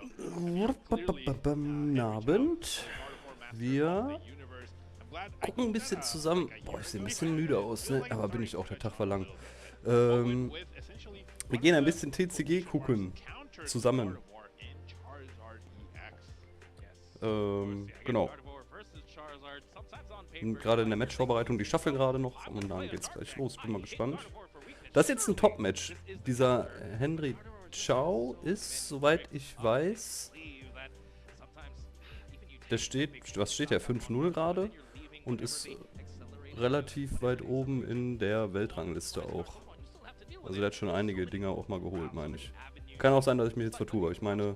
Guten Abend. Wir gucken ein bisschen zusammen. Boah, ich sehe ein bisschen müde aus, ne? Aber bin ich auch, der Tag war lang. Ähm, wir gehen ein bisschen TCG gucken. Zusammen. Genau. Bin gerade in der Matchvorbereitung, die Staffel gerade noch. Und dann geht's gleich los. Bin mal gespannt. Das ist jetzt ein Top-Match. Dieser Henry Chow ist, soweit ich weiß, der steht, was steht der? 5-0 gerade und ist relativ weit oben in der Weltrangliste auch. Also der hat schon einige Dinger auch mal geholt, meine ich. Kann auch sein, dass ich mich jetzt vertue, aber ich meine,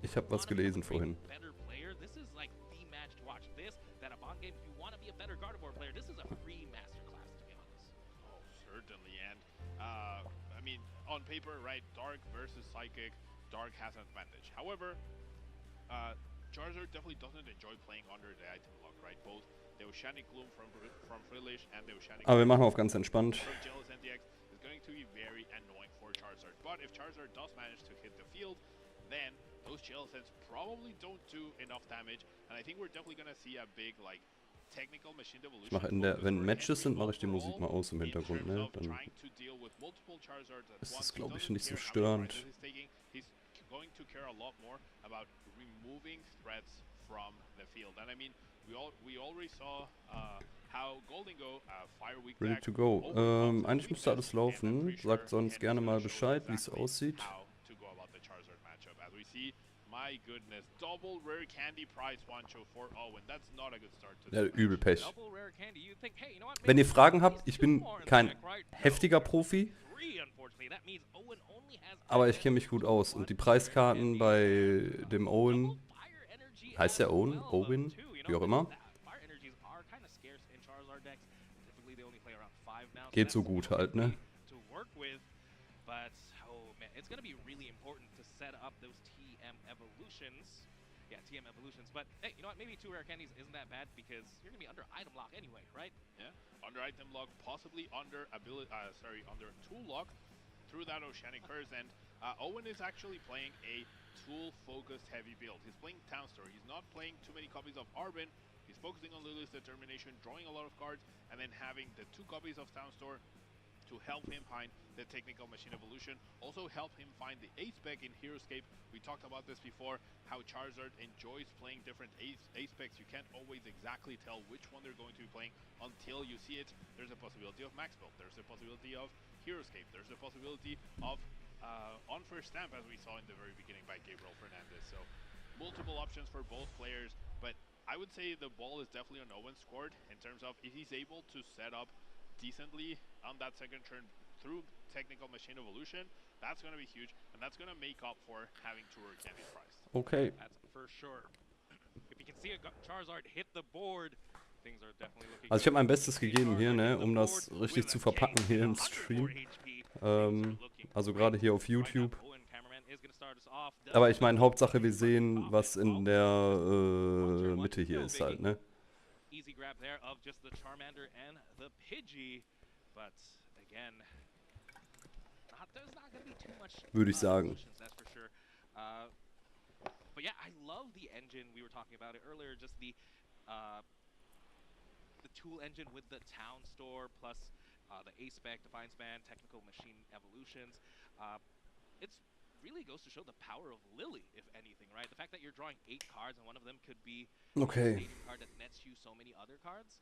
ich habe was gelesen vorhin. On paper, right, Dark versus Psychic, Dark has an advantage. However, Charizard definitely doesn't enjoy playing under the item lock, right? Both the Oceanic Gloom from Frillish and the Oceanic Aber wir Gloom machen auf ganz entspannt. from Jealous NTX is going to be very annoying for Charizard. But if Charizard does manage to hit the field, then those Jealous Ends probably don't do enough damage, and I think we're definitely gonna see a big like technical machine Ich evolution. mache wenn Matches sind, mache ich die Musik mal aus im Hintergrund, ne? Dann ist es, glaube ich, nicht so störend. He's going to care a lot more about removing threats from the field. And I mean, we already saw how Golden Go, Fire Week Ready back, to go. Eigentlich müsste alles laufen. Sagt sonst gerne mal Bescheid, wie es aussieht. My goodness, double rare candy prize one-show for Owen. That's not a good start to Ja, übel Pech. hey, you know what? Wenn ihr Fragen habt, ich bin kein heftiger Profi, aber ich kenne mich gut aus. Und die Preiskarten bei dem Owen, heißt der Owen? Owen? Wie auch immer. Geht so gut halt, ne? It's going to be really important to set up those TM evolutions. Yeah, TM evolutions. But hey, you know what? Maybe 2 rare candies isn't that bad because you're going to be under item lock anyway, right? Yeah, under item lock, possibly under under tool lock through that Oceanic Curse. And Owen is actually playing a tool-focused heavy build. He's playing Town Store. He's not playing too many copies of Arbin. He's focusing on Lily's Determination, drawing a lot of cards, and then having the 2 copies of Town Store to help him find the technical machine evolution, also help him find the ace spec in Heroescape. We talked about this before, how Charizard enjoys playing different ace specs. You can't always exactly tell which one they're going to be playing until you see it. There's a possibility of Max Build, there's a possibility of Heroescape, there's a possibility of Unfair Stamp, as we saw in the very beginning by Gabriel Fernandez. So multiple options for both players, but I would say the ball is definitely on Owen's court in terms of if he's able to set up decently on that second turn through technical machine evolution, that's going to be huge, and that's going to make up for having 2 rare candies priced. Okay. That's for sure. If you can see a Charizard hit the board, things are definitely looking Also ich habe mein Bestes gegeben hier, ne, um das richtig zu verpacken hier im Stream. Also gerade hier auf YouTube. Aber ich meine, Hauptsache wir sehen, was in der Mitte hier ist halt, ne? Easy grab there of just the Charmander and the Pidgey, but again, there's not going to be too much würde ich sagen. That's for sure. But yeah, I love the engine. We were talking about it earlier, just the tool engine with the Town Store plus the Ace Spec, Defiance Band, Technical Machine Evolutions. It's really goes to show the power of Lily, if anything, right? The fact that you're drawing 8 cards and one of them could be a stadium card that nets you so many other cards.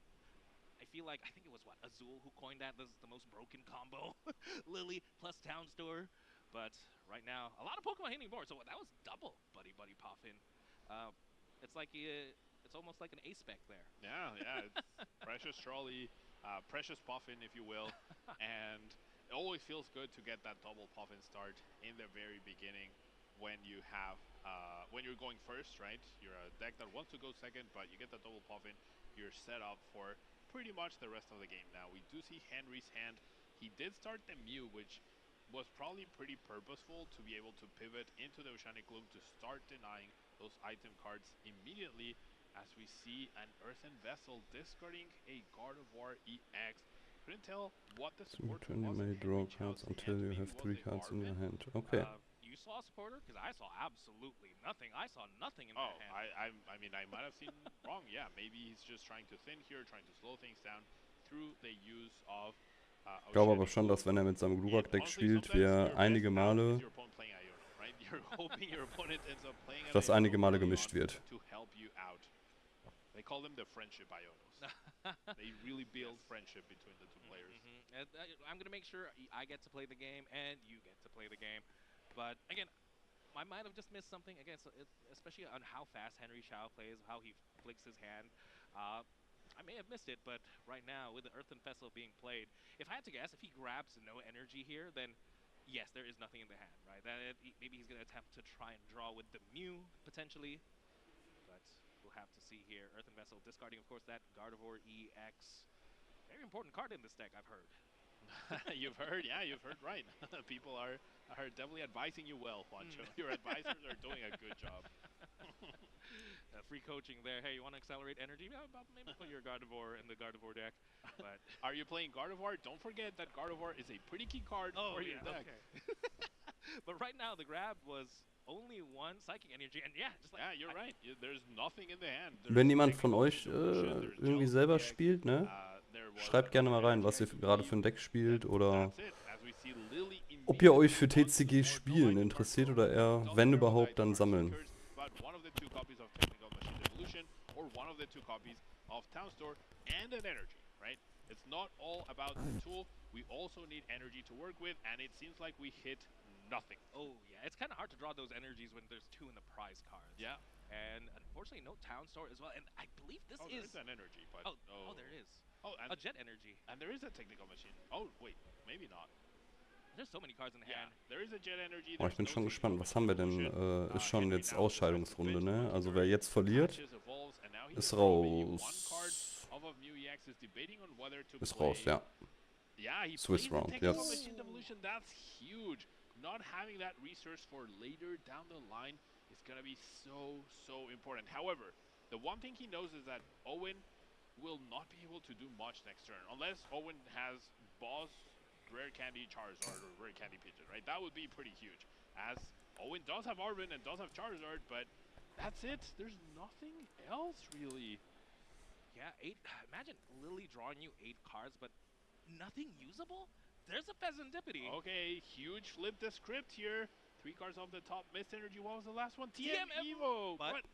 I feel like, I think it was what, Azul who coined that, this is the most broken combo. Lily plus Town Store. But right now, a lot of Pokemon hitting board, so that was double Buddy Poffin. It's like, it's almost like an ace spec there. Yeah, it's Precious Trolley, Precious Puffin, if you will, and it always feels good to get that double Puffin start in the very beginning when you have, when you're going first, right? You're a deck that wants to go second, but you get the double Puffin, you're set up for pretty much the rest of the game. Now, we do see Henry's hand. He did start the Mew, which was probably pretty purposeful to be able to pivot into the Oceanic Gloom to start denying those item cards immediately, as we see an Earthen Vessel discarding a God of War EX Couldn't tell what the So support turn you was may in draw Henry cards Chow's until hand. you Maybe have was 3 it cards in your Arvin? hand. Okay. You saw a supporter? Because I saw absolutely nothing. I saw nothing in that hand. I mean, I might have seen wrong. Yeah, maybe he's just trying to thin here, trying to slow things down through the use of Ich glaube aber Oceanic schon, dass Gloom. wenn er mit seinem Glurak-Deck Honestly, spielt, sometimes wir your best einige out is Male, your opponent playing Iono, right? You're hoping your opponent ends up playing an dass Iono einige Male early gemischt on wird. to help you out. They call them the friendship Ionos. They really build friendship between the two players. I'm going to make sure I get to play the game and you get to play the game. But again, I might have just missed something. Again, so especially on how fast Henry Chow plays, how he flicks his hand. I may have missed it, but right now, with the Earthen Vessel being played, if I had to guess, if he grabs no energy here, then yes, there is nothing in the hand, right? Maybe he's going to attempt to try and draw with the Mew, potentially. But we'll have to see here. Earthen Vessel discarding, of course, that Gardevoir EX. Very important card in this deck, I've heard. You've heard, yeah, you've heard right. People are definitely advising you well, Juancho. Your advisors are doing a good job. Free coaching there. Hey, you want to accelerate energy? Yeah, maybe put your Gardevoir in the Gardevoir deck. But are you playing Gardevoir? Don't forget that Gardevoir is a pretty key card for your deck. Okay. But right now, the grab was only 1 Psychic Energy. And yeah, just like... Yeah, you're right. There's nothing in the hand. Wenn jemand von euch irgendwie selber spielt, ne? Schreibt gerne mal rein, was ihr gerade für ein Deck spielt oder ob ihr euch für TCG Spielen interessiert oder eher, wenn überhaupt, dann sammeln. It's not all about the tool. We also need energy to work with, and it seems like we hit nothing. Oh, yeah. It's kind of hard to draw those energies when there's 2 in the prize cards. Yeah. And unfortunately, no Town Store as well. And I believe this is... there is an energy, but... Oh, there is. Oh, and a Jet Energy. And there is a Technical Machine. Oh, wait. Maybe not. There's so many cards in the hand. There is a Jet Energy. Oh, ich bin schon gespannt. Was haben wir denn? Ist schon jetzt Ausscheidungsrunde, ne? Also wer jetzt verliert, ist raus. Ist raus, ja. Yeah, he Swiss round, yes. That's huge. Not having that resource for later down the line is going to be so important. However, the one thing he knows is that Owen will not be able to do much next turn unless Owen has boss, rare candy Charizard, or rare candy Pidgeot, right? That would be pretty huge. As Owen does have Arvin and does have Charizard, but that's it. There's nothing else really. Yeah, imagine Lily drawing you 8 cards, but nothing usable? There's a Pheasantipity. Okay, huge flip the script here. 3 cards off the top. Mist Energy, what was the last one? TM Evo! But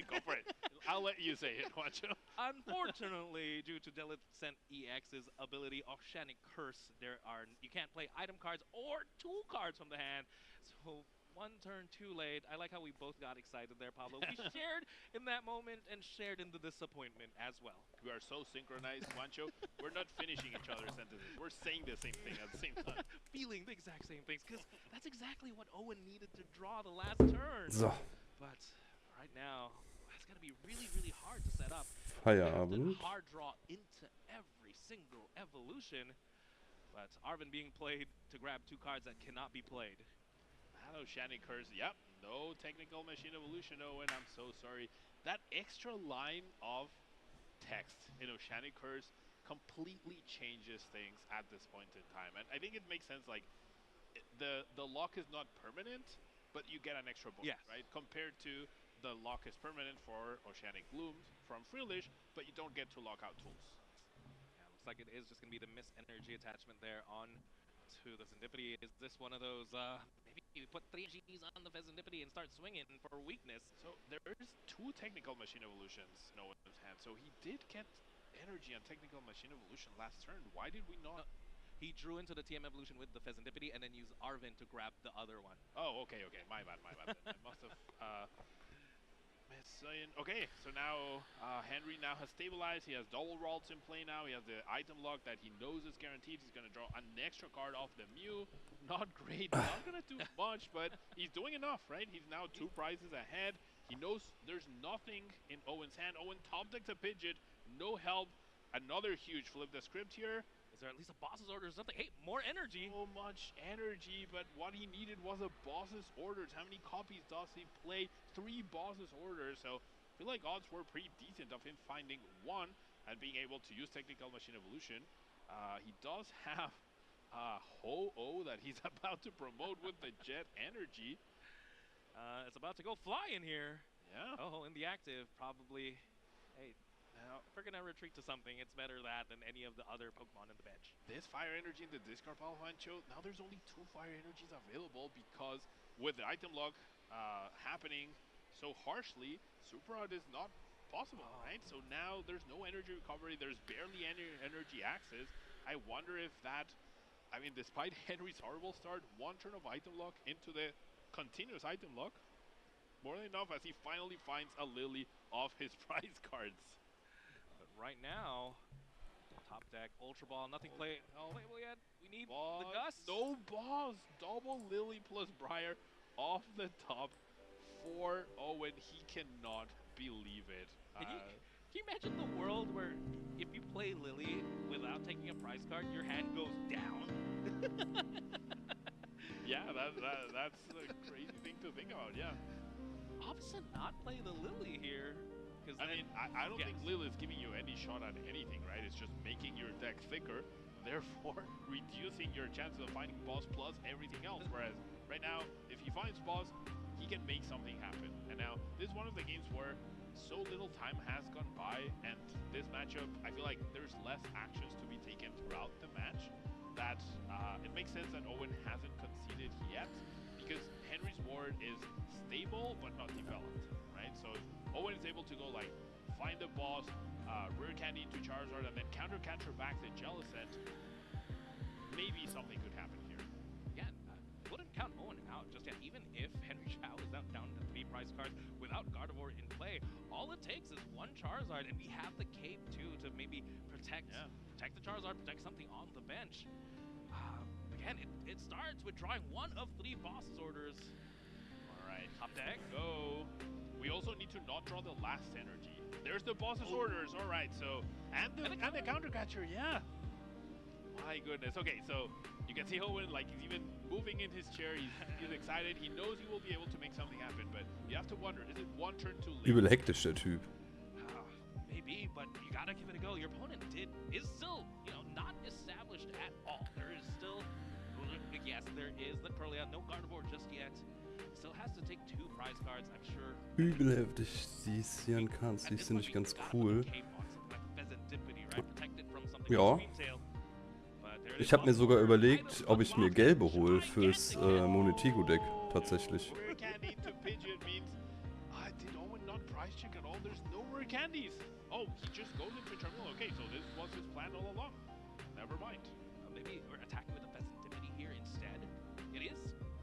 go for it. I'll let you say it, Juancho. Unfortunately, due to Delicent EX's ability, Oceanic Curse, you can't play item cards or tool cards from the hand. So 1 turn too late. I like how we both got excited there, Pablo. We shared in that moment and shared in the disappointment as well. We are so synchronized, Juancho. We're not finishing each other's sentences. We're saying the same thing at the same time. Feeling the exact same things, because that's exactly what Owen needed to draw the last turn. So. But right now, it's going to be really hard to set up. Feierabend. Hard draw into every single evolution. But Arvin being played to grab 2 cards that cannot be played. Oceanic Curse, yep. No Technical Machine Evolution, Owen. I'm so sorry. That extra line of text in Oceanic Curse completely changes things at this point in time. And I think it makes sense, like, the lock is not permanent, but you get an extra bonus, right? Compared to the lock is permanent for Oceanic Gloom from Freelish, but you don't get to lock out tools. Yeah, looks like it is just going to be the Mist Energy attachment there on to the Pheasantipity. Is this one of those, maybe you put 3 Gs on the Pheasantipity and start swinging for weakness? So there's 2 Technical Machine Evolutions in Owen's hand, so he did get energy on Technical Machine Evolution last turn. Why did we not? He drew into the TM Evolution with the Pheasantipity and then used Arvin to grab the other one. Oh, okay. My bad. I must have okay, so now Henry now has stabilized. He has double Ralts in play now. He has the item lock that he knows is guaranteed. He's going to draw an extra card off the Mew. Not great. Not going to do much, but he's doing enough, right? He's now 2 prizes ahead. He knows there's nothing in Owen's hand. Owen top decks a Pidgeot. No help. Another huge flip the script here. Is there at least a boss's order or something? Hey, more energy. So much energy, but what he needed was a boss's orders. How many copies does he play? 3 boss's orders. So I feel like odds were pretty decent of him finding 1 and being able to use Technical Machine Evolution. He does have Ho-Oh that he's about to promote with the Jet Energy. It's about to go fly in here. Yeah. Oh, in the active, probably. Hey, now, if we're going to retreat to something, it's better that than any of the other Pokemon in the bench. This Fire Energy in the discard pile show, now there's only 2 Fire Energies available because with the item lock happening so harshly, Super Rod is not possible, right? So now there's no energy recovery, there's barely any energy access. I wonder if that, I mean, despite Henry's horrible start, 1 turn of item lock into the continuous item lock, more than enough as he finally finds a Lily off his prize cards. But right now, top deck, Ultra Ball, nothing playable yet. We need the Gust. No boss. Double Lily plus Briar off the top for Owen. He cannot believe it. Can you imagine the world where if you play Lily without taking a prize card, your hand goes down? Yeah, that's a crazy thing to think about, yeah. Opposite not play the Lily here. I mean, I don't think Lily is giving you any shot at anything, right? It's just making your deck thicker, therefore reducing your chances of finding boss plus everything else. Whereas right now, if he finds boss, he can make something happen. And now, this is one of the games where so little time has gone by, and this matchup, I feel like there's less actions to be taken throughout the match, that it makes sense that Owen hasn't conceded yet, because Henry's ward is stable but not developed, right? So Owen is able to go like find the boss, rare candy into Charizard, and then counter back the Jellicent. Maybe something could happen here. Yeah, wouldn't count Owen out just yet. Even if Henry Chow is now down to 3 prize cards without Gardevoir in play, all it takes is 1 Charizard, and we have the cape too to maybe protect the Charizard, protect something on the bench. Again, it starts with drawing 1 of 3 boss's orders. All right, top deck. Go. We also need to not draw the last energy. There's the boss's orders. All right, so and the counter catcher. Yeah. My goodness. Okay, so you can see Owen, like, he's even moving in his chair. He's excited. He knows he will be able to make something happen, but you have to wonder: is it 1 turn too late? Übel hektisch, der Typ. Maybe, but you gotta give it a go. Your opponent is still, not established at all. There is still, yes, there is the Curlia, no Gardevoir just yet. Still has to take 2 prize cards, I'm sure. Übel heftig, die sehen kannst. Die finde ich ganz cool. Ja. Ich habe mir sogar überlegt, ob ich mir gelbe hole fürs Monetigo-Deck, tatsächlich. Oh, he just goes into Charmeleon. Okay, so this was his plan all along. Never mind. Maybe we're attacking with the Pheasantipity here instead. It is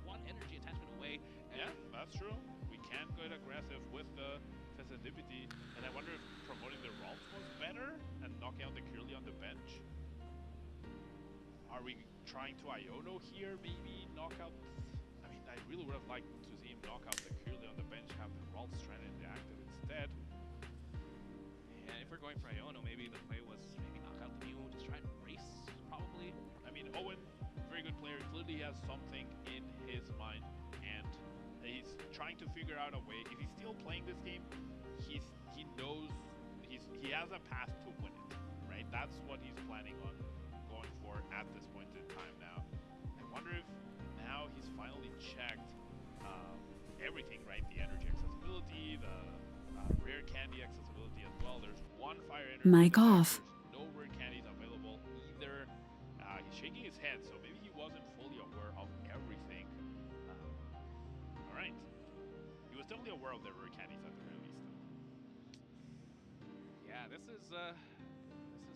1 energy attachment away. Yeah, that's true. We can get aggressive with the Pheasantipity, and I wonder if promoting the Ralts was better and knocking out the Curly on the bench. Are we trying to Iono here? Maybe knock out. I mean, I really would have liked to see him knock out the Curly on the bench, have the Ralts stranded in the active instead. And if we're going for Iono, maybe the play was maybe knock out the Mew, just try to race, probably. I mean, Owen, very good player, clearly has something in his mind, and he's trying to figure out a way. If he's still playing this game, he knows he has a path to win it, right? That's what he's planning on going for at this point in time now. I wonder if now he's finally checked everything, right? The energy accessibility, the rare candy accessibility as well. There's 1 fire energy. Mic off. There's no rare candies available either. He's shaking his head, so maybe he wasn't fully aware of everything. All right. He was definitely aware of the rare candies at the very least. Yeah, this is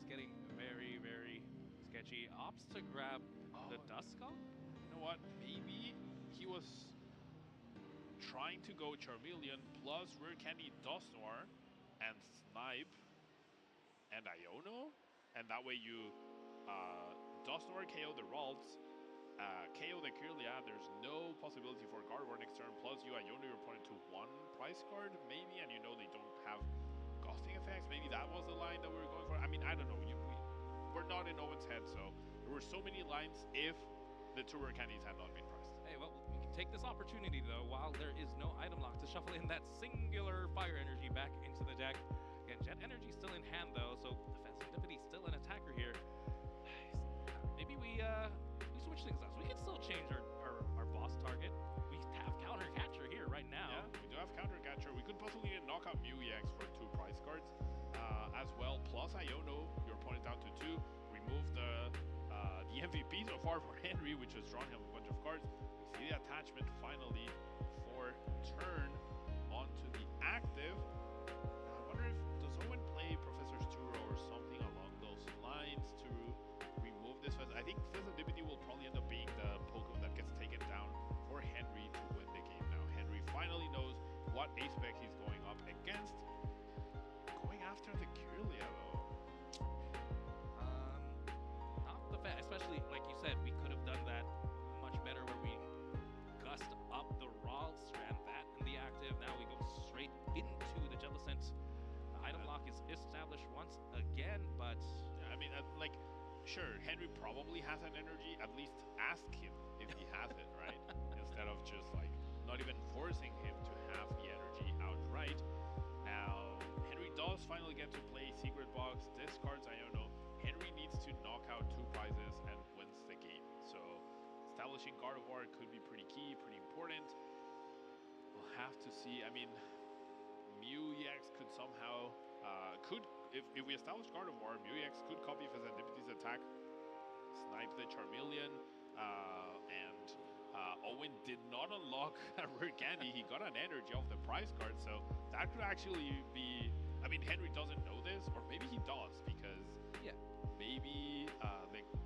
getting very, very sketchy. Opts to grab the Duskull. You know what? Maybe he was trying to go Charmeleon plus rare candy Dusknoir and Snipe and Iono, and that way you Dusknoir KO the Ralts, KO the Kirlia. There's no possibility for Gardevoir next turn, plus you Iono your opponent to 1 price card maybe, and you know they don't have ghosting effects. Maybe that was the line that we were going for. I mean, I don't know. We're not in Owen's head, so there were so many lines if the 2 rare candies had not been priced. Hey, well, we can take this opportunity, though, while there is no item lock, to shuffle in that singular fire energy back into the deck. Again, Jet Energy still in hand, though, so the Pheasantipity still an attacker here. maybe we switch things up. So we can still change our boss target. We have counter catcher here right now. Yeah, we do have counter catcher. We could possibly knock out Mew EX for 2 prize cards as well. Plus Iono, your opponent down to 2. Remove the MVP so far for Henry, which has drawn him a bunch of cards. We see the attachment finally for turn onto the active. I wonder if does Owen play Professor Sturo or something along those lines to remove this. I think Fezzandipity will probably end up being the Pokemon that gets taken down for Henry to win the game. Now Henry finally knows what aspect he's going up against. Going after the Kirlia though. Not the fact, especially like you said, we could have done that much better where we gust up the raw strand that in the active. Now we go straight into the Jellicent. The item lock is established once again, but yeah, I mean, like, sure, Henry probably has an energy. At least ask him if he has it, right? Instead of just like not even forcing him to have the energy outright. Now, Henry does finally get to play Secret Box, discards Iono. Henry needs to knock out 2 prizes and wins the game. So, establishing Gardevoir could be pretty key, pretty important. We'll have to see. I mean, Mew EX could somehow, if we establish Gardevoir, Mew EX could copy Fezandipity's attack, snipe the Charmeleon, and Owen did not unlock a rare candy. He got an energy off the prize card, so that could actually be. I mean, Henry doesn't know this, or maybe he does because yeah, maybe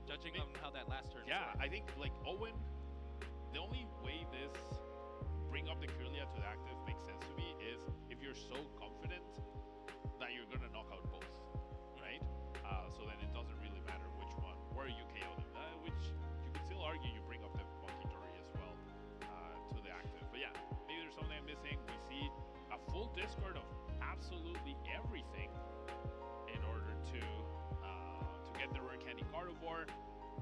judging on how that last turn. Yeah, I think like Owen, the only way this bring up the Kirlia to the active makes sense to me is if you're so confident that you're gonna knock out both, right? So then it doesn't really matter which one, where you KO them, which you could still argue you bring up the Monkey Dory as well to the active. But yeah, maybe there's something I'm missing. We see a full discard of absolutely everything in order to get the rare candy Gardevoir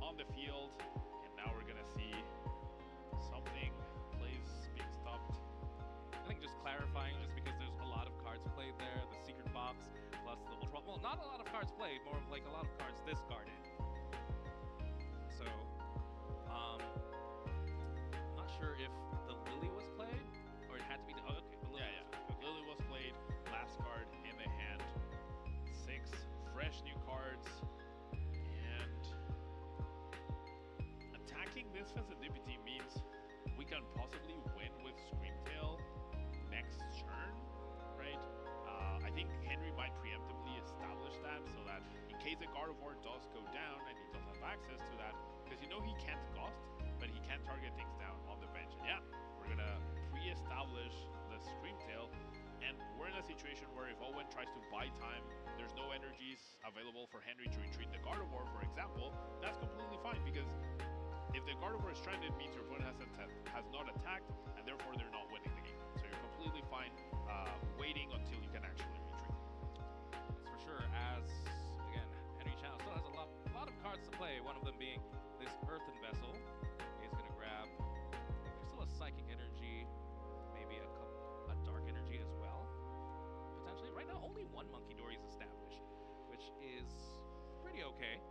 on the field, and now we're gonna see something plays being stopped. I think just clarifying, just because there's a lot of cards played there, the secret box plus the ultra. Well, not a lot of cards played, more of like a lot of cards discarded. So, not sure if the Lily was played or it had to be the. Oh, okay, the Lily. Yeah, yeah. Okay. Lily was played. Last card in the hand. 6 fresh new cards. And attacking this Fezandipity means we can possibly win with Screamtail next turn, right? I think Henry might preemptively establish that so that in case the Gardevoir does go down and he does have access to that, because you know he can't Ghost, but he can target things down on the bench. And yeah, we're gonna pre-establish the Screamtail, and we're in a situation where if Owen tries to buy time, there's no energies available for Henry to retreat the Gardevoir, for example. That's completely fine, because if the Gardevoir is stranded, it means your opponent has not attacked, and therefore they're not winning the game. So you're completely fine waiting until you can actually retreat. That's for sure, as, again, Henry Chow still has a lot of cards to play, one of them being this Earthen Vessel. He's going to grab, there's still a Psychic Energy, maybe a Dark Energy as well, potentially. Right now, only 1 Monkey Dory is established, which is pretty okay.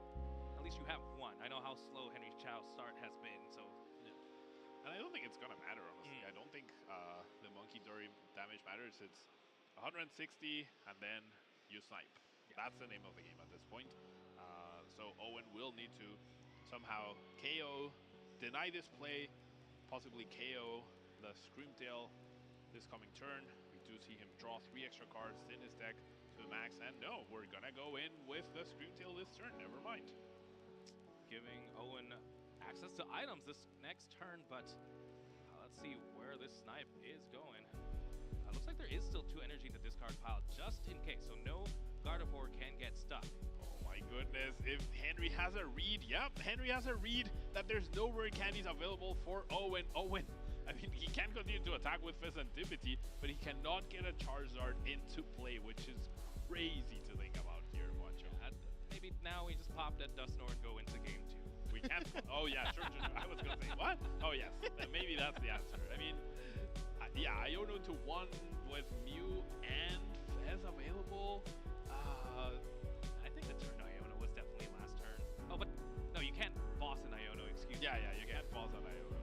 At least you have 1. I know how slow Henry Chow's start has been, so. Yeah. And I don't think it's gonna matter, honestly. I don't think the Monkey Dory damage matters. It's 160, and then you snipe. Yeah. That's the name of the game at this point. So Owen will need to somehow KO, deny this play, possibly KO the Screamtail this coming turn. We do see him draw 3 extra cards in his deck to the max, and no, we're gonna go in with the Screamtail this turn, never mind. Giving Owen access to items this next turn, but let's see where this snipe is going. Looks like there is still 2 energy in the discard pile, just in case, so no Gardevoir can get stuck. Oh my goodness, if Henry has a read, yep, Henry has a read that there's no rare candies available for Owen. I mean, he can continue to attack with Fezandipity, but he cannot get a Charizard into play, which is crazy to think about here, Juancho. Maybe now we just pop that Dusknoir and go into game 2. We can't. Oh yeah, sure. I was gonna say what? Oh yes, maybe that's the answer. I mean, yeah, Iono to 1 with Mew and Fez available. I think the turn Iono was definitely last turn. Oh, but no, you can't ball boss in Iono, excuse me. Yeah, you can't boss on Iono.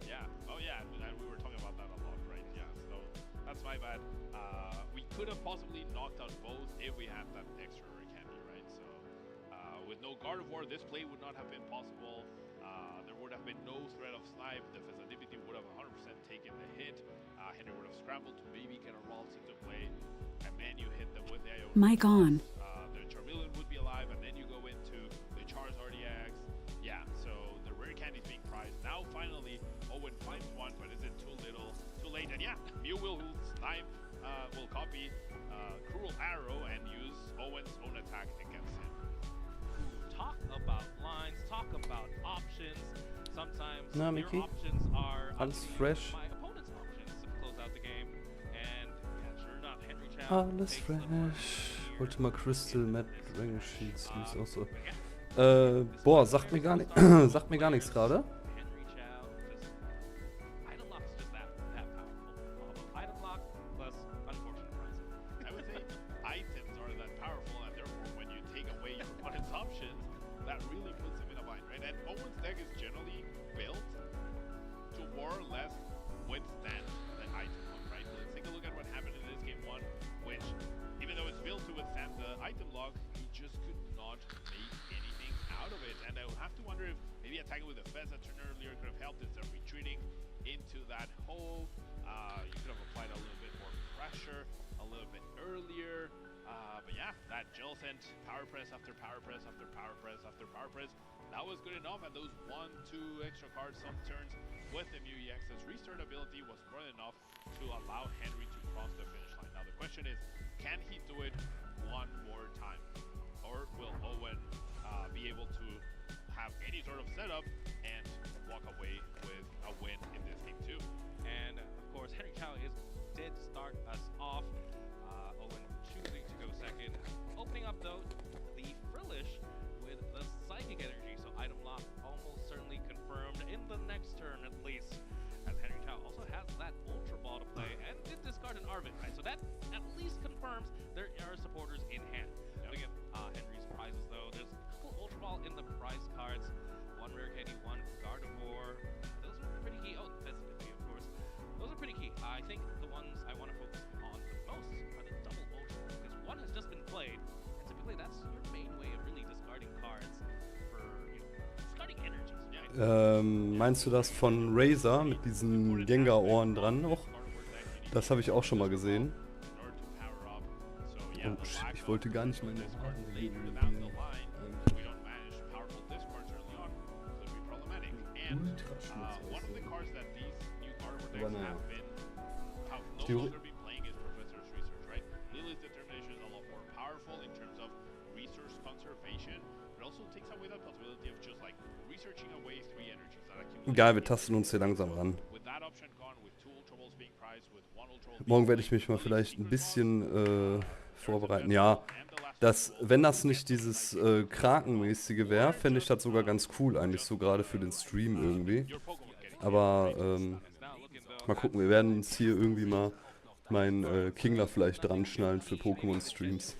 Yeah. Oh yeah, and we were talking about that a lot, right? Yeah. So that's my bad. We could have possibly knocked out both if we had that extra rare candy, right? So with no Guard of War, this play would not have been possible. There would have been no threat of snipe. The festivity would have 100% taken the hit. Henry would have scrambled to maybe get a Ralts into play, and then you hit them with the Iono. Mic on. The Charmeleon would be alive, and then you go into the Charizard EX. Yeah, so the rare candy is being prized. Now finally, Owen finds one, but is it too little, too late? And yeah, Mew will snipe, will copy Cruel Arrow and use Owen's own attack against him. Talk about lines, talk about options. Sometimes Na, your Mickey? options are Alles actually fresh? my opponent's options to close out the game. And yeah, sure enough, Henry Chow Alles takes the mark fresh. here. Wollte mal Crystal, Matt, Dragon Shields, ist auch so. But yeah, Boah, sagt mir gar nicht, sagt mir gar nichts gerade. Henry Chow just item lock is just that powerful. Item lock plus unfortunate pricing. I would say items are that powerful, and therefore when you take away your opponent's options, that really puts him in a bind, right? And Owen's deck is generally built to more or less withstand the item lock, right? Let's take a look at what happened in this game one, which, even though it's built to withstand the item lock, he just could not make anything out of it. And I would have to wonder if maybe attacking with the Fez a turn earlier could have helped instead of retreating into that hole. You could have applied a little bit more pressure a little bit earlier. But yeah, that gel sent power press after power press after power press after power press. That was good enough, and those 1-2 extra cards some turns with the Mew EX's restart ability was more than enough to allow Henry to cross the finish line. Now the question is, can he do it one more time? Or will Owen be able to have any sort of setup and walk away with a win in this game too? And of course, Henry Chow did start us off. Owen choosing to go second. Opening up though, the Frillish with the Psychic Energy. So item lock almost certainly confirmed in the next turn at least. As Henry Chow also has that Ultra Ball to play and did discard an Arvin, right? So that at least confirms there are supporters in hand. Look at Henry's prizes though. There's a couple Ultra Ball in the prize cards. One Rare Candy, one Gardevoir. Those are pretty key. Oh, Festivity, of course. Those are pretty key. I think the ones I want to focus on the most are the double Ultra, because one has just been played, and typically that's your main way of really discarding cards for, discarding energies, right? Meinst du das von Razer mit diesen Gengar-Ohren dran noch? Das habe ich auch schon mal gesehen. Oh shit, ich wollte gar nicht meine Haare Aber naja. Theorie. Egal, wir tasten uns hier langsam ran. Morgen werde ich mich mal vielleicht ein bisschen vorbereiten. Ja, wenn das nicht dieses Krakenmäßige wäre, fände ich das sogar ganz cool eigentlich, so gerade für den Stream irgendwie. Aber mal gucken, wir werden uns hier irgendwie mal meinen Kingler vielleicht dran schnallen für Pokémon-Streams.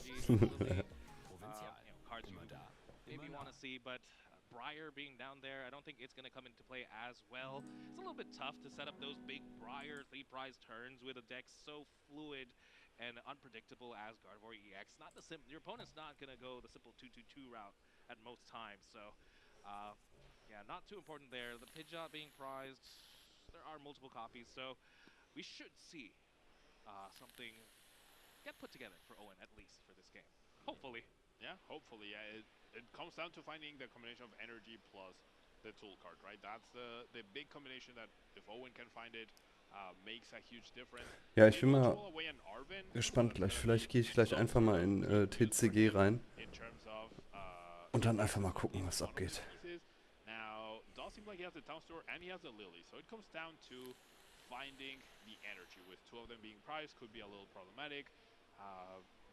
Briar being down there, I don't think it's going to come into play as well. It's a little bit tough to set up those big Briar 3-prize turns with a deck so fluid and unpredictable as Gardevoir EX. Your opponent's not going to go the simple 2-2-2 route at most times. So, yeah, not too important there. The Pidgeot being prized, there are multiple copies, so we should see something get put together for Owen, at least for this game. Hopefully. Yeah, hopefully. Yeah, it comes down to finding the combination of energy plus the tool card, right? That's the big combination that if Owen can find it, makes a huge difference. Ja, ich bin mal gespannt gleich. Vielleicht gehe ich gleich einfach mal in TCG rein und dann einfach mal gucken, was abgeht. Now, does seem like he has the town store and he has a Lily, so it comes down to finding the energy. With two of them being prized, could be a little problematic.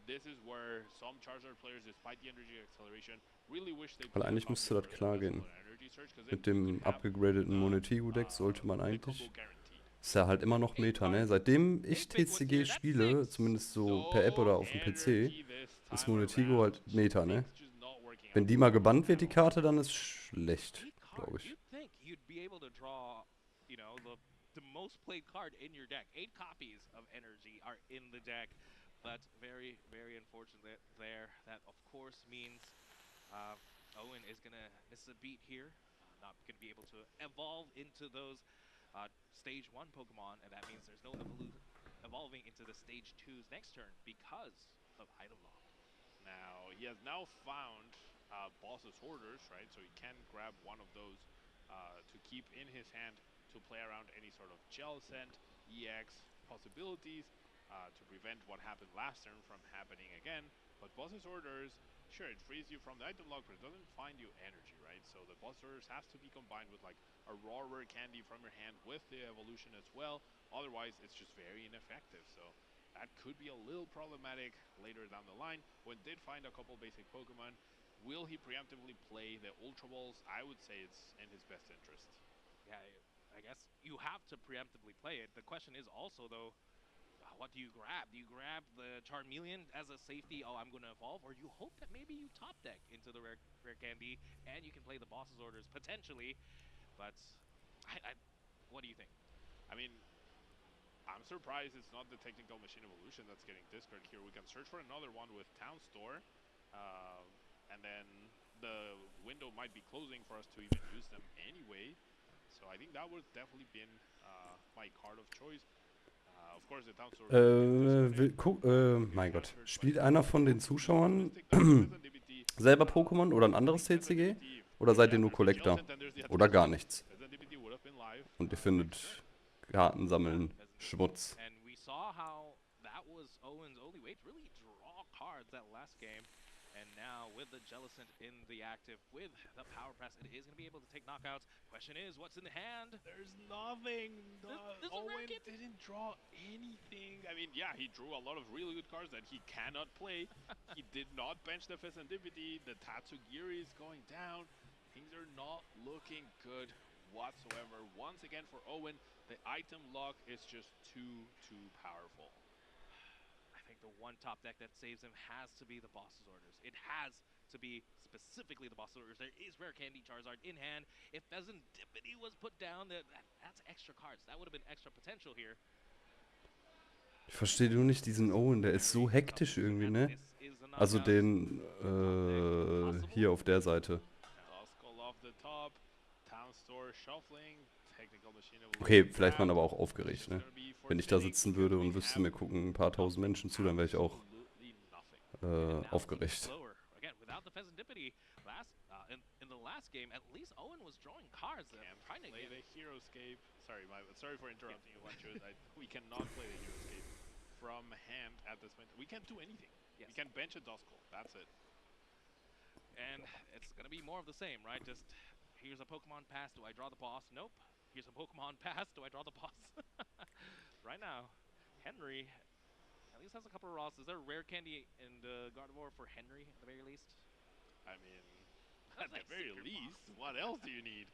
This is where some Charizard players, despite the energy acceleration, really wish they. Weil eigentlich müsste das klar gehen. Mit dem abgegradeten Monetigo-Deck sollte man eigentlich. Ist ja halt immer noch Meta, ne? Seitdem ich TCG spiele, zumindest so per App oder auf dem PC, ist Monetigo halt Meta, ne? Wenn die mal gebannt wird, die Karte, dann ist schlecht, glaube ich. You'd think you'd be able to draw, you know, the most played card in your deck. 8 copies of energy are in the deck, but very, very unfortunate there. That, of course, means Owen is going to miss a beat here. Not going to be able to evolve into those Stage 1 Pokemon, and that means there's no evolving into the Stage 2's next turn because of item lock. Now, he has now found Boss's Orders, right? So he can grab one of those to keep in his hand to play around any sort of Gel Scent, EX possibilities to prevent what happened last turn from happening again. But Boss's Orders, sure, it frees you from the item lock, but it doesn't find you energy, right? So the Boss's Orders has to be combined with like a raw rare candy from your hand with the evolution as well. Otherwise, it's just very ineffective. So that could be a little problematic later down the line. When did find a couple basic Pokemon, will he preemptively play the Ultra Balls? I would say it's in his best interest. Yeah, I guess you have to preemptively play it. The question is also, though, what do you grab? Do you grab the Charmeleon as a safety? Oh, I'm going to evolve, or you hope that maybe you top deck into the rare candy and you can play the Boss's Orders potentially. But what do you think? I mean, I'm surprised it's not the Technical Machine Evolution that's getting discarded here. We can search for another one with Town Store, and then the window might be closing for us to even use them anyway. So I think that would definitely been my card of choice. Of course, the Town Store. Mein Gott. Spielt einer von den Zuschauern selber Pokémon oder ein anderes TCG? Oder seid ihr nur Collector? Oder gar nichts? Und ihr findet Karten sammeln Schmutz. And we saw how that was Owen's only way to really draw cards that last game. And now with the Jellicent in the active, with the Power Press, it is going to be able to take knockouts. Question is, what's in the hand? There's nothing. Owen didn't draw anything. I mean, yeah, he drew a lot of really good cards that he cannot play. He did not bench the Festivity. The Tatsugiri is going down. Things are not looking good whatsoever. Once again for Owen, the item lock is just too powerful. I think the one top deck that saves him has to be the Boss's Orders. It has to be specifically the Boss's Orders. There is Rare Candy Charizard in hand. If Festivity was put down, that's extra cards. That would have been extra potential here. Ich verstehe nur nicht diesen Owen, der ist so hektisch irgendwie, ne? Also den, hier auf der Seite. Okay, vielleicht man aber auch aufgeregt, ne? Wenn ich da sitzen würde und wüsste, mir gucken ein paar tausend Menschen zu, dann wäre ich auch aufgeregt. In the last game, at least Owen was drawing cards that trying to play the Heroescape. Sorry for interrupting you, Wancho. We cannot play the Heroescape from hand at this point. We can't do anything. Yes. We can bench a Duskull. That's it. And it's gonna be more of the same, right? Just here's a Pokemon pass. Do I draw the boss? Nope. Here's a Pokemon pass. Do I draw the boss? Right now, Henry at least has a couple of raws. Is there a rare candy in the Gardevoir for Henry at the very least? I mean, at the very least, what else do you need?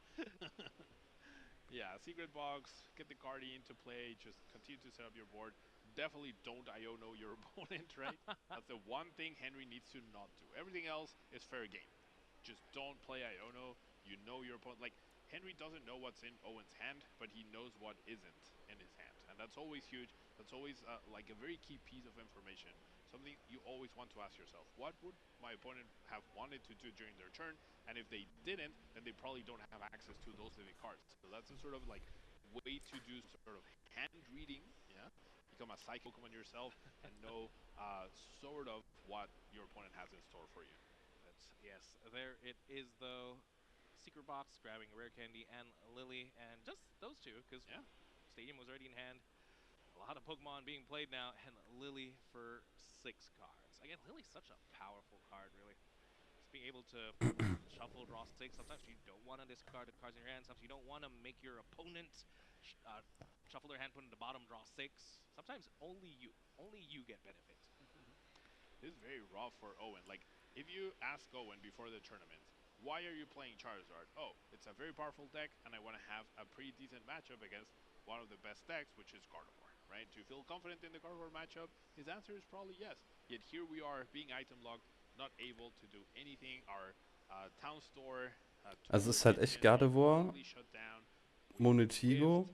Yeah, Secret Box, get the Guardian into play, just continue to set up your board. Definitely don't Iono your opponent, right? That's the one thing Henry needs to not do. Everything else is fair game. Just don't play Iono. You know your opponent. Like, Henry doesn't know what's in Owen's hand, but he knows what isn't in his hand. And that's always huge. That's always like a very key piece of information. Something you always want to ask yourself. What would my opponent have wanted to do during their turn? And if they didn't, then they probably don't have access to those living cards. So that's a sort of like way to do sort of hand reading, yeah? Become a psychic Pokemon yourself and know sort of what your opponent has in store for you. Yes, there it is though. Secret Box grabbing a rare candy and Lily, and just those two because Stadium was already in hand. A lot of Pokemon being played now, and Lily for 6 cards. Again, Lily's such a powerful card, really. Just being able to shuffle, draw 6. Sometimes you don't want to discard the cards in your hand. Sometimes you don't want to make your opponent shuffle their hand, put in the bottom, draw 6. Sometimes only you get benefit. This is very rough for Owen. Like, if you ask Owen before the tournament, why are you playing Charizard? Oh, it's a very powerful deck, and I want to have a pretty decent matchup against one of the best decks, which is Gardevoir. Right? Do you feel confident in the Gardevoir matchup? His answer is probably yes. Yet here we are, being item locked, not able to do anything. Our Town Store. Also es ist halt echt Gardevoir, Monetigo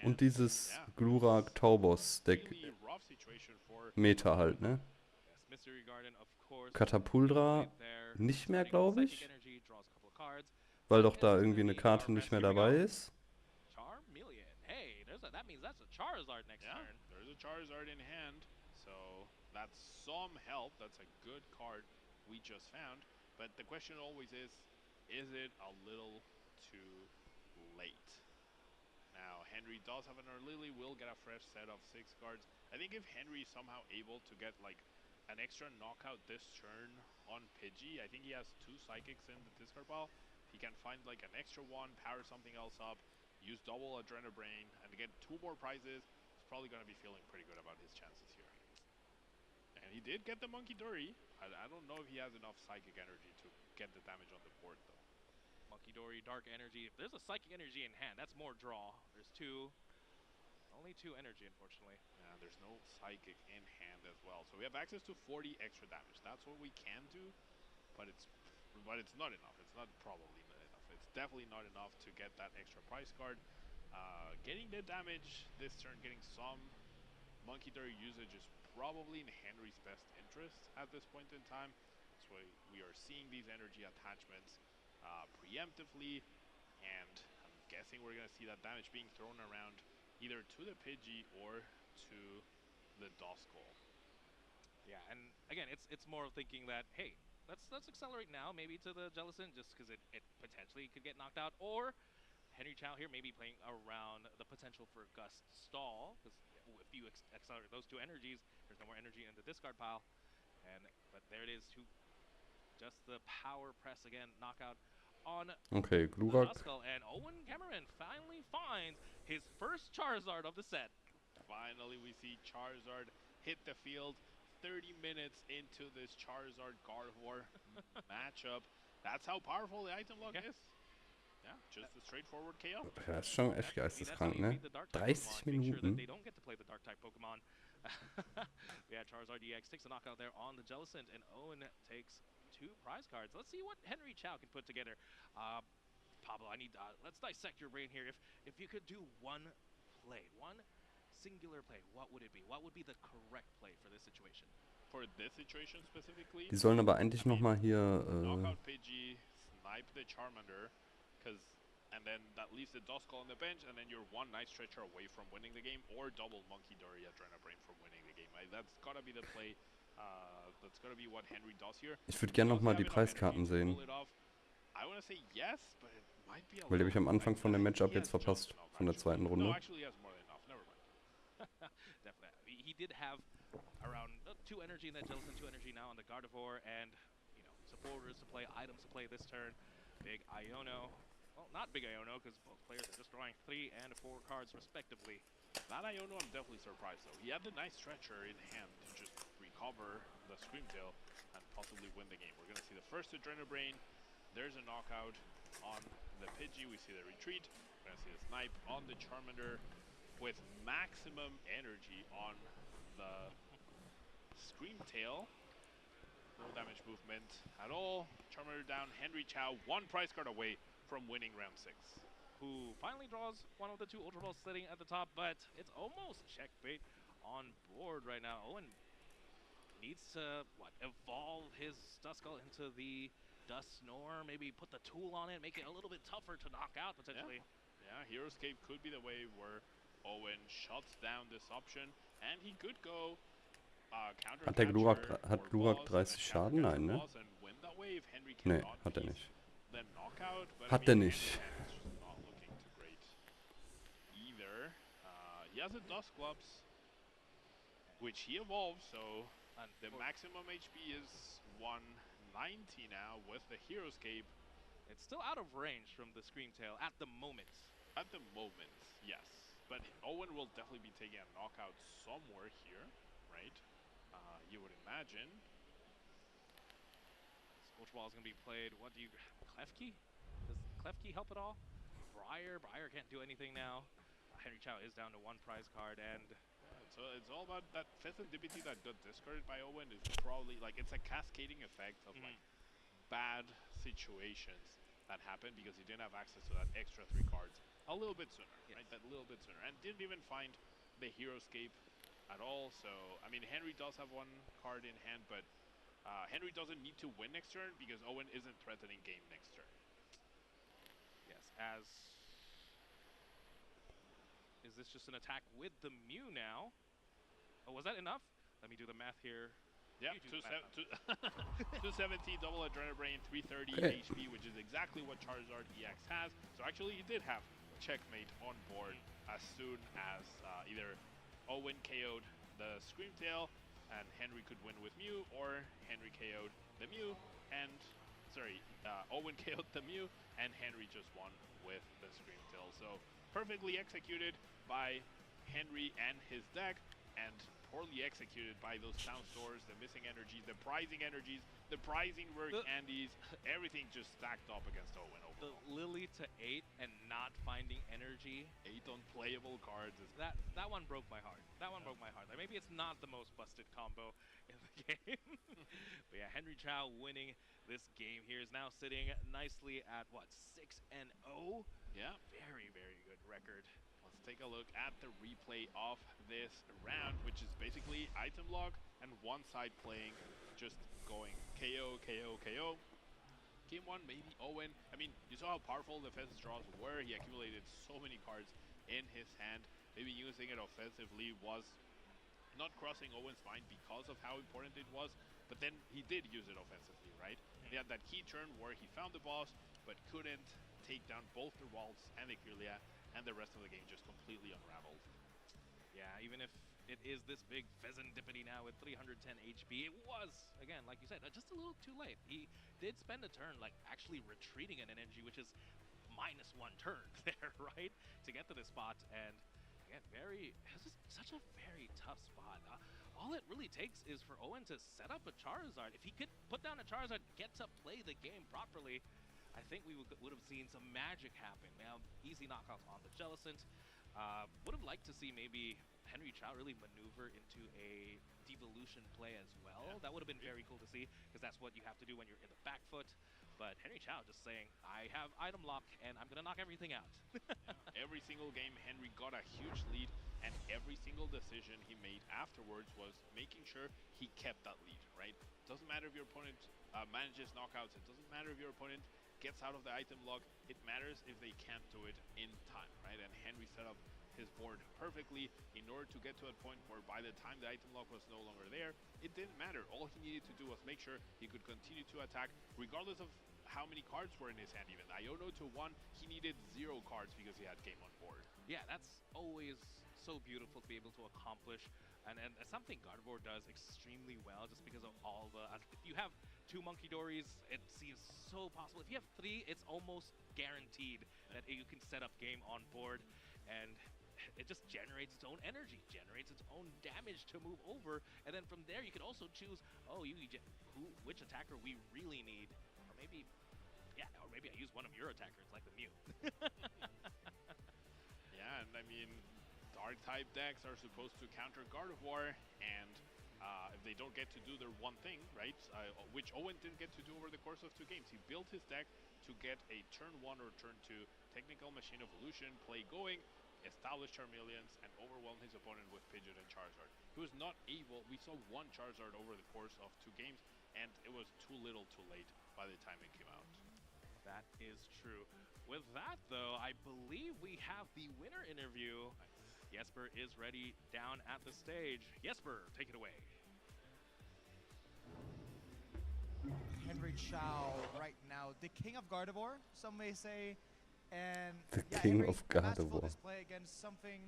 und dieses Glurak Taubos Deck Meta halt, ne? Catapultra nicht mehr, glaube ich, weil doch da irgendwie eine Karte nicht mehr dabei ist. Charmeleon. Hey, that means that's a Charizard next turn. There's a Charizard in hand, so that's some help. That's a good card we just found. But the question always is it a little too late? Now, Henry does have an Lily, will get a fresh set of 6 cards. I think if Henry is somehow able to get like an extra knockout this turn on Pidgey, I think he has 2 Psychics in the discard pile. If he can find like an extra one, power something else up, use double Adrenabrain, and get 2 more prizes, he's probably going to be feeling pretty good about his chances here. And he did get the Monkey Dory. I don't know if he has enough Psychic Energy to get the damage on the board though. Monkey Dory, Dark Energy. If there's a Psychic Energy in hand, that's more draw. There's 2. Only 2 energy, unfortunately. Yeah, there's no Psychic in hand as well. So we have access to 40 extra damage. That's what we can do, but it's not enough. It's not probably not enough. It's definitely not enough to get that extra prize card. Getting the damage this turn, getting some Monkey Dory usage is probably in Henry's best interest at this point in time. That's why we are seeing these energy attachments preemptively, and I'm guessing we're going to see that damage being thrown around either to the Pidgey or to the Duskull. Yeah, and again, it's more of thinking that, hey, let's accelerate now, maybe to the Jellicent, just because it potentially could get knocked out, or Henry Chow here maybe playing around the potential for Gust Stall, because if you accelerate those 2 energies, there's no more energy in the discard pile, but there it is, just the power press again, knockout on Okay, the Glurak. Duskull, and Owen Cameron finally finds his first Charizard of the set. Finally, we see Charizard hit the field 30 minutes into this Charizard Gardevoir matchup. That's how powerful the item lock is. Yeah, just a straightforward KO. Das ist schon echt geisteskrank, ne? 30 Minuten. They don't get to play the Dark type Pokemon. Yeah, Charizard EX takes a knockout there on the Jellicent, and Owen takes 2 prize cards. Let's see what Henry Chow can put together. Pablo, let's dissect your brain here. If you could do one play, one singular play, what would it be? What would be the correct play for this situation? For this situation specifically, Die sollen aber eigentlich nochmal hier knockout Pidgey, snipe the Charmander, and then that leaves the Duskull on the bench, and then you're 1 nice stretcher away from winning the game, or double Monkey Dory Adrenabrain from winning the game. That's gotta be the play. That's gotta be what Henry does here. Ich würde gerne nochmal die Preiskarten sehen. I want to say yes, but it might be a Weil die habe ich am Anfang von dem Matchup jetzt verpasst, von der zweiten Runde. No, actually he has more than enough. Never mind. Definitely. He did have around 2 energy in that Jellicent, 2 energy now on the Gardevoir, and, you know, supporters to play, items to play this turn. Big Iono. Well, not Big Iono, because both players are destroying 3 and 4 cards respectively. That Iono, I'm definitely surprised though. He had the nice stretcher in hand to just recover the Screamtail and possibly win the game. We're going to see the first Adrenabrain. There's a knockout on the Pidgey. We see the retreat. We're going to see the snipe on the Charmander with maximum energy on the Screamtail. No damage movement at all. Charmander down. Henry Chow, 1 prize card away from winning round 6. Who finally draws one of the 2 Ultra Balls sitting at the top, but it's almost checkmate on board right now. Owen needs to, evolve his Duskull into the Dusknoir, maybe put the tool on it, make it a little bit tougher to knock out, potentially. Yeah, Heroescape could be the way where Owen shuts down this option, and he could go counter. Hat Glurak 30 Schaden? Nein, ne? Ne, hat er nicht. Hat er nicht. He has a Dusclops, which he evolves, so the maximum HP is 190 now with the Heroescape. It's still out of range from the Screamtail at the moment. At the moment, yes. But Owen will definitely be taking a knockout somewhere here, right? You would imagine. This Ultra Ball is going to be played. What do you... Klefki? Does Klefki help at all? Briar can't do anything now. Henry Chow is down to 1 prize card, and... So it's all about that Pheasantipity that got discarded by Owen is probably, like, it's a cascading effect of, like, bad situations that happened because he didn't have access to that extra 3 cards a little bit sooner, right? That little bit sooner, and didn't even find the Heroescape at all. So I mean, Henry does have 1 card in hand, but Henry doesn't need to win next turn because Owen isn't threatening game next turn. Yes, as... Is this just an attack with the Mew now? Oh, was that enough? Let me do the math here. Yeah, 270 double Adrenabrain, 330 HP, which is exactly what Charizard EX has. So actually he did have checkmate on board as soon as either Owen KO'd the Screamtail and Henry could win with Mew, or Henry KO'd the Mew and, Owen KO'd the Mew and Henry just won with the Screamtail. So perfectly executed by Henry and his deck, and poorly executed by those Sound Stores, the missing energies, the prizing rare candies, everything just stacked up against Owen overall. The Lily to 8 and not finding energy. 8 unplayable cards. That one broke my heart. That one broke my heart. Like, maybe it's not the most busted combo in the game. But yeah, Henry Chow winning this game here is now sitting nicely at, what, 6-0? Yeah. Very, very good record. Let's take a look at the replay of this round, which is basically item lock and one side playing, just going KO, KO, KO. Game 1, maybe Owen. I mean, you saw how powerful the defense draws were. He accumulated so many cards in his hand. Maybe using it offensively was not crossing Owen's mind because of how important it was, but then he did use it offensively, right? He had that key turn where he found the boss, but couldn't take down both the Waltz and the Kirlia, and the rest of the game just completely unraveled. Yeah, even if it is this big Pheasantipity now with 310 HP, it was, again, like you said, just a little too late. He did spend a turn, like, actually retreating an energy, which is -1 turn there, right? To get to this spot, and again, this is such a very tough spot. All it really takes is for Owen to set up a Charizard. If he could put down a Charizard, get to play the game properly, I think we would have seen some magic happen. Now, easy knockouts on the Jellicent. Would have liked to see maybe Henry Chow really maneuver into a devolution play as well. Yeah. That would have been very cool to see, because that's what you have to do when you're in the back foot. But Henry Chow just saying, I have item lock, and I'm going to knock everything out. Every single game, Henry got a huge lead, and every single decision he made afterwards was making sure he kept that lead, right? Doesn't matter if your opponent manages knockouts. It doesn't matter if your opponent gets out of the item lock. It matters if they can't do it in time, right? And Henry set up his board perfectly in order to get to a point where by the time the item lock was no longer there, it didn't matter. All he needed to do was make sure he could continue to attack regardless of how many cards were in his hand. Even Iono to 1, he needed 0 cards because he had game on board. Yeah, that's always so beautiful to be able to accomplish, and something Gardevoir does extremely well, just because of all the... if you have 2 Monkey Dories, it seems so possible. If you have 3, it's almost guaranteed that you can set up game on board, and it just generates its own energy, generates its own damage to move over, and then from there you can also choose, oh, which attacker we really need, or maybe, yeah, or maybe I use one of your attackers like the Mew. Yeah, and I mean, Dark-type decks are supposed to counter Gardevoir, and if they don't get to do their one thing, right, which Owen didn't get to do over the course of 2 games. He built his deck to get a turn 1 or turn 2 Technical Machine Evolution play going, establish Charmeleons, and overwhelm his opponent with Pidgeot and Charizard. He was not able, we saw 1 Charizard over the course of 2 games, and it was too little too late by the time it came out. That is true. With that, though, I believe we have the winner interview. Nice. Jesper is ready down at the stage. Jesper, take it away. Henry Chow right now, the king of Gardevoir, some may say. And the yeah, king Henry, of masterful Gardevoir. display against something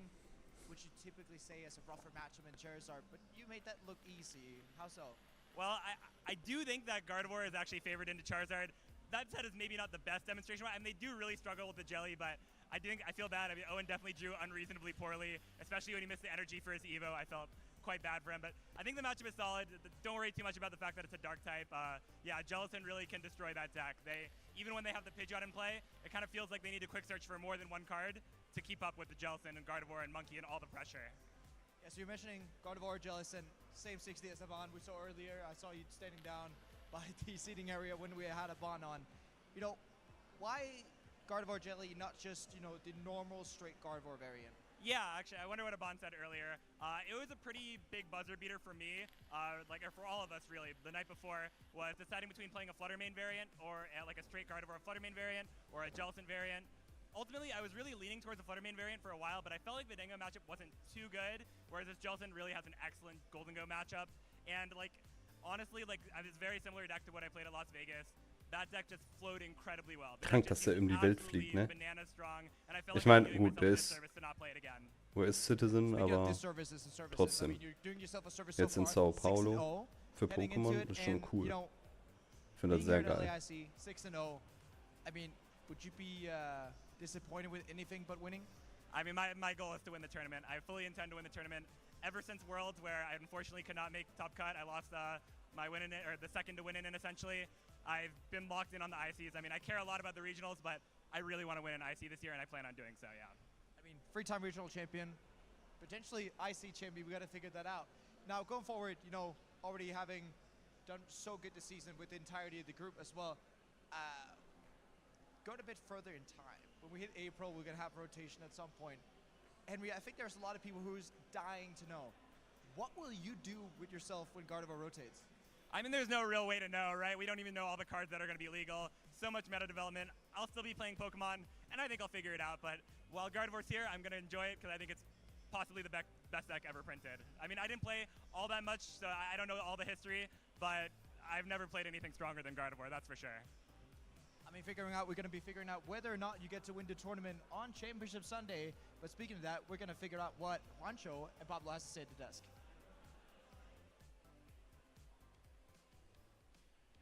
which you typically say as a rougher matchup in Charizard, but you made that look easy. How so? Well, I do think that Gardevoir is actually favored into Charizard. That said, is maybe not the best demonstration. I mean, they do really struggle with the Jelly, but I feel bad. I mean, Owen definitely drew unreasonably poorly, especially when he missed the energy for his Evo. I felt quite bad for him, but I think the matchup is solid. Don't worry too much about the fact that it's a dark type. Yeah, Jellicent really can destroy that deck. Even when they have the Pidgeot in play, it kind of feels like they need to quick search for more than 1 card to keep up with the Jellicent and Gardevoir and Monkey and all the pressure. Yeah, so you're mentioning Gardevoir, Jellicent, same 60 as Savan we saw earlier. I saw you standing down by the seating area when we had a Bon on. You know, why Gardevoir Jelly, not just, you know, the normal straight Gardevoir variant? Yeah, actually, I wonder what Abon said earlier. It was a pretty big buzzer beater for me, or for all of us really. The night before was deciding between playing a Flutter Mane variant or like a straight Gardevoir Flutter Mane variant or a Jellicent variant. Ultimately, I was really leaning towards the Flutter Mane variant for a while, but I felt like the Dingo matchup wasn't too good, whereas this Jellicent really has an excellent Golden Go matchup. And like, honestly, like, it's very similar deck to what I played at Las Vegas. That deck just flowed incredibly well. Krank, dass der um die Welt fliegt, ne? Ich Ich meine, gut, der ist US-Citizen, aber trotzdem. Jetzt in Sao Paulo für Pokémon ist schon cool. Ich finde das sehr geil. I mean, would you be disappointed with anything but winning? I mean, my goal is to win the tournament. I fully intend to win the tournament. Ever since Worlds, where I unfortunately could not make top cut, I lost my win in it, or the second to win in it essentially. I've been locked in on the ICs. I mean, I care a lot about the regionals, but I really want to win an IC this year, and I plan on doing so, yeah. I mean, three-time regional champion, potentially IC champion, we got to figure that out. Now, going forward, you know, already having done so good this season with the entirety of the group as well, going a bit further in time. When we hit April, we're going to have rotation at some point. Henry, I think there's a lot of people who's dying to know, what will you do with yourself when Gardevoir rotates? I mean, there's no real way to know, right? We don't even know all the cards that are going to be legal. So much meta development. I'll still be playing Pokemon, and I think I'll figure it out. But while Gardevoir's here, I'm going to enjoy it because I think it's possibly the best deck ever printed. I mean, I didn't play all that much, so I don't know all the history, but I've never played anything stronger than Gardevoir, that's for sure. I mean, we're going to be figuring out whether or not you get to win the tournament on Championship Sunday. But speaking of that, we're going to figure out what Juancho and Pablo has to say at the desk.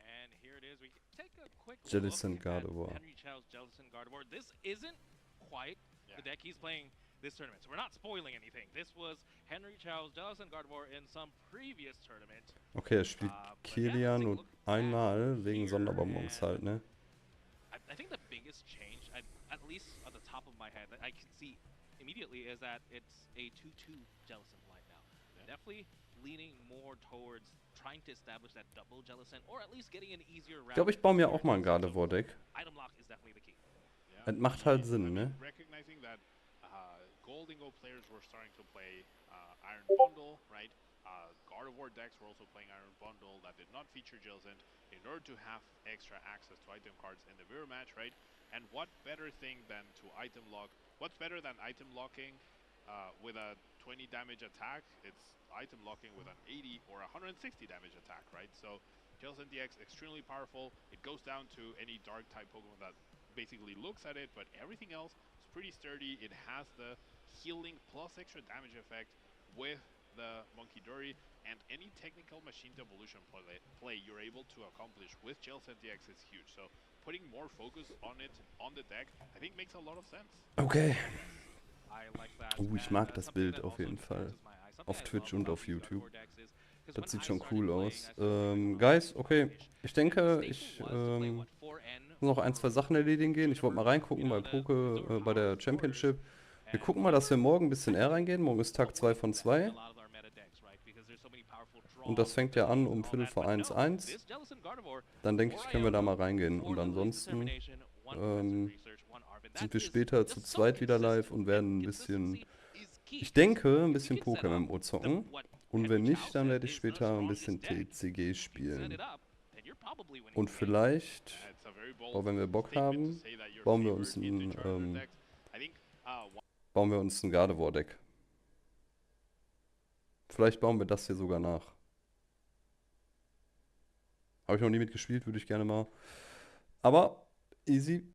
And here it is. We can take a quick Jellicent look Gardevoir. at Henry Chow's Jellicent Gardevoir. This isn't quite the deck he's playing this tournament, so we're not spoiling anything. This was Henry Chow's Jellicent Gardevoir in some previous tournament. Okay, er spielt Kilian nur einmal wegen Sonderbonbons halt, ne? I think the biggest change, at least at the top of my head, that I can see immediately is that it's a 2-2 Jellicent line now. Yeah. Definitely leaning more towards trying to establish that double Jellicent, or at least getting an easier route. Ich glaube, ich baue mir auch mal ein Gardevoir-Deck. Item lock is definitely the key. Es macht halt Sinn, ne? Recognizing that Golden Go players were starting to play Iron Bundle, right? Gardevoir decks were also playing Iron Bundle that did not feature Jellicent in order to have extra access to item cards in the mirror match, right? And what better thing than to item lock? What's better than item locking with a 20 damage attack? It's item locking with an 80 or 160 damage attack, right? So Jellicent DX extremely powerful. It goes down to any dark type Pokemon that basically looks at it, but everything else is pretty sturdy. It has the healing plus extra damage effect with the Monkey Dory, and any technical machine evolution play you're able to accomplish with Jellicent DX is huge. So putting more focus on it on the deck, I think makes a lot of sense. Okay. I like that. Ich mag das Bild auf jeden Fall. Auf Twitch und auf YouTube. Das sieht schon cool aus. Guys, okay. Ich denke, ich muss noch ein, zwei Sachen erledigen gehen. Ich wollte mal reingucken bei der Championship. Wir gucken mal, dass wir morgen ein bisschen eher reingehen. Morgen ist Tag 2 von 2. Und das fängt ja an um 1:45. Dann denke ich, können wir da mal reingehen. Und ansonsten sind wir später zu zweit wieder live und werden ein bisschen, ich denke, ein bisschen Pokémon zocken. Und wenn nicht, dann werde ich später ein bisschen TCG spielen. Und vielleicht, auch wenn wir Bock haben, bauen wir uns ein Gardevoir-Deck. Vielleicht bauen wir das hier sogar nach. Habe ich noch nie mitgespielt, würde ich gerne mal. Aber easy